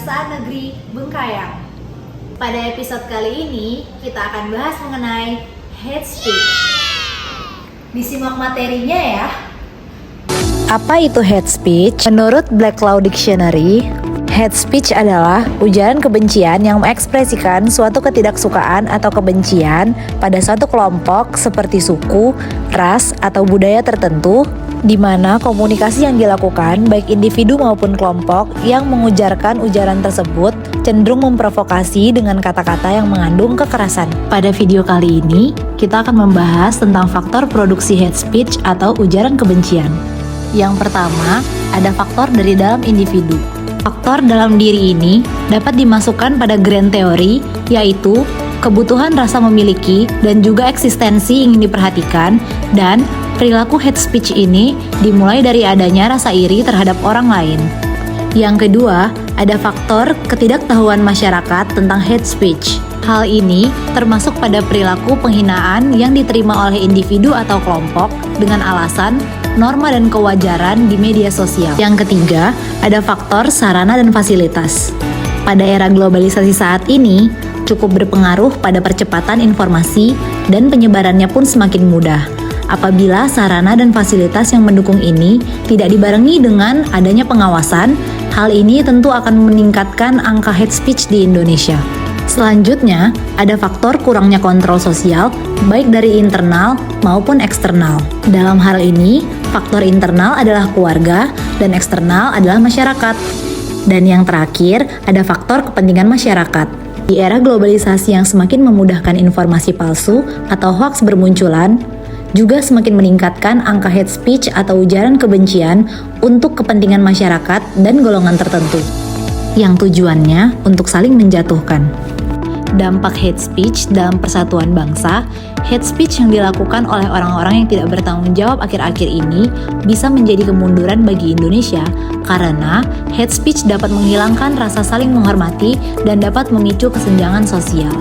Kejaksaan Negeri Bengkayang. Pada episode kali ini, kita akan bahas mengenai hate speech. Disimak materinya ya. Apa itu hate speech? Menurut Black Law Dictionary, hate speech adalah ujaran kebencian yang mengekspresikan suatu ketidaksukaan atau kebencian pada suatu kelompok seperti suku, ras, atau budaya tertentu, di mana komunikasi yang dilakukan baik individu maupun kelompok yang mengujarkan ujaran tersebut cenderung memprovokasi dengan kata-kata yang mengandung kekerasan. Pada video kali ini, kita akan membahas tentang faktor produksi hate speech atau ujaran kebencian. Yang pertama, ada faktor dari dalam individu. Faktor dalam diri ini dapat dimasukkan pada grand teori, yaitu kebutuhan rasa memiliki dan juga eksistensi ingin diperhatikan, dan perilaku hate speech ini dimulai dari adanya rasa iri terhadap orang lain. Yang kedua, ada faktor ketidaktahuan masyarakat tentang hate speech. Hal ini termasuk pada perilaku penghinaan yang diterima oleh individu atau kelompok dengan alasan norma dan kewajaran di media sosial. Yang ketiga, ada faktor sarana dan fasilitas. Pada era globalisasi saat ini, cukup berpengaruh pada percepatan informasi dan penyebarannya pun semakin mudah. Apabila sarana dan fasilitas yang mendukung ini tidak dibarengi dengan adanya pengawasan, hal ini tentu akan meningkatkan angka hate speech di Indonesia. Selanjutnya, ada faktor kurangnya kontrol sosial, baik dari internal maupun eksternal. Dalam hal ini, faktor internal adalah keluarga dan eksternal adalah masyarakat. Dan yang terakhir, ada faktor kepentingan masyarakat. Di era globalisasi yang semakin memudahkan informasi palsu atau hoaks bermunculan, juga semakin meningkatkan angka hate speech atau ujaran kebencian untuk kepentingan masyarakat dan golongan tertentu, yang tujuannya untuk saling menjatuhkan. Dampak hate speech dalam persatuan bangsa. Hate speech yang dilakukan oleh orang-orang yang tidak bertanggung jawab akhir-akhir ini bisa menjadi kemunduran bagi Indonesia karena hate speech dapat menghilangkan rasa saling menghormati dan dapat memicu kesenjangan sosial.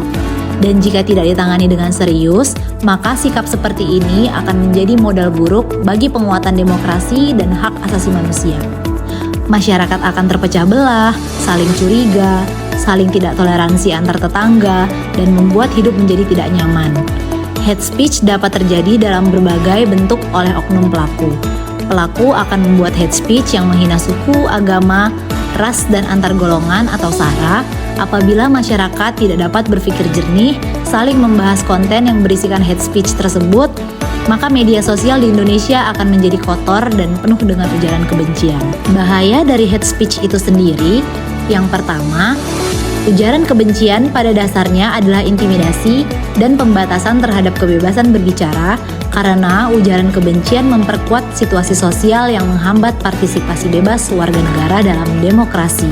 Dan jika tidak ditangani dengan serius, maka sikap seperti ini akan menjadi modal buruk bagi penguatan demokrasi dan hak asasi manusia. Masyarakat akan terpecah belah, saling curiga, saling tidak toleransi antar tetangga, dan membuat hidup menjadi tidak nyaman. Hate speech dapat terjadi dalam berbagai bentuk oleh oknum pelaku. Pelaku akan membuat hate speech yang menghina suku, agama, ras, dan antar golongan atau SARA. Apabila masyarakat tidak dapat berpikir jernih, saling membahas konten yang berisikan hate speech tersebut, maka media sosial di Indonesia akan menjadi kotor dan penuh dengan ujaran kebencian. Bahaya dari hate speech itu sendiri, yang pertama, ujaran kebencian pada dasarnya adalah intimidasi dan pembatasan terhadap kebebasan berbicara karena ujaran kebencian memperkuat situasi sosial yang menghambat partisipasi bebas warga negara dalam demokrasi.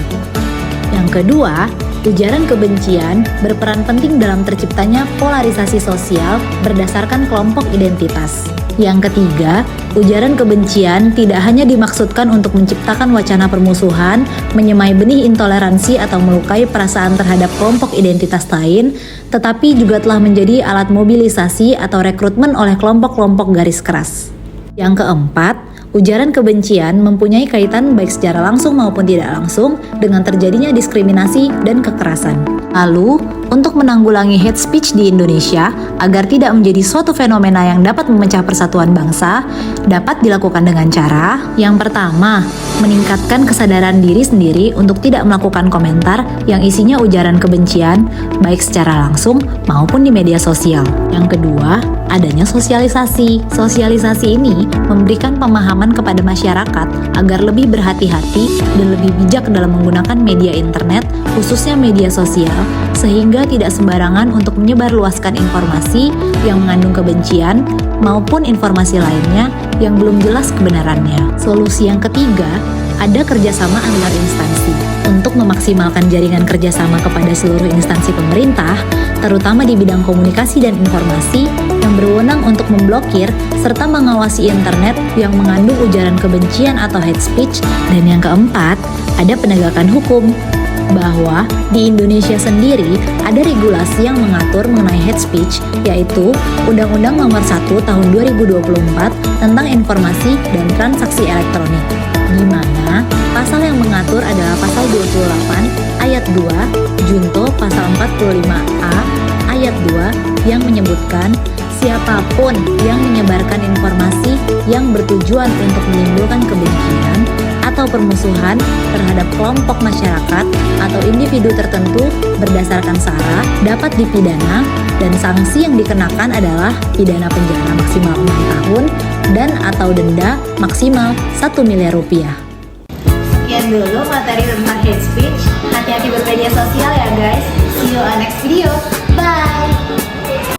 Yang kedua, ujaran kebencian berperan penting dalam terciptanya polarisasi sosial berdasarkan kelompok identitas. Yang ketiga, ujaran kebencian tidak hanya dimaksudkan untuk menciptakan wacana permusuhan, menyemai benih intoleransi atau melukai perasaan terhadap kelompok identitas lain, tetapi juga telah menjadi alat mobilisasi atau rekrutmen oleh kelompok-kelompok garis keras. Yang keempat, ujaran kebencian mempunyai kaitan baik secara langsung maupun tidak langsung dengan terjadinya diskriminasi dan kekerasan. Lalu, untuk menanggulangi hate speech di Indonesia agar tidak menjadi suatu fenomena yang dapat memecah persatuan bangsa, dapat dilakukan dengan cara yang pertama, meningkatkan kesadaran diri sendiri untuk tidak melakukan komentar yang isinya ujaran kebencian, baik secara langsung maupun di media sosial. Yang kedua, adanya sosialisasi. Sosialisasi ini memberikan pemahaman kepada masyarakat agar lebih berhati-hati dan lebih bijak dalam menggunakan media internet, khususnya media sosial, sehingga tidak sembarangan untuk menyebarluaskan informasi yang mengandung kebencian maupun informasi lainnya yang belum jelas kebenarannya. Solusi yang ketiga, ada kerjasama antar instansi. Untuk memaksimalkan jaringan kerjasama kepada seluruh instansi pemerintah, terutama di bidang komunikasi dan informasi, yang berwenang untuk memblokir serta mengawasi internet yang mengandung ujaran kebencian atau hate speech. Dan yang keempat, ada penegakan hukum. Bahwa di Indonesia sendiri ada regulasi yang mengatur mengenai hate speech, yaitu Undang-Undang Nomor 1 Tahun 2024 tentang Informasi dan Transaksi Elektronik, di mana pasal yang mengatur adalah pasal 28 ayat 2, Junto pasal 45A ayat 2 yang menyebutkan siapapun yang menyebarkan informasi yang bertujuan untuk menimbulkan kebencian atau permusuhan terhadap kelompok masyarakat atau individu tertentu berdasarkan SARA dapat dipidana dan sanksi yang dikenakan adalah pidana penjara maksimal 6 tahun dan atau denda maksimal 1 miliar rupiah. Sekian dulu materi tentang hate speech. Hati-hati bermedia sosial ya guys. See you on next video. Bye!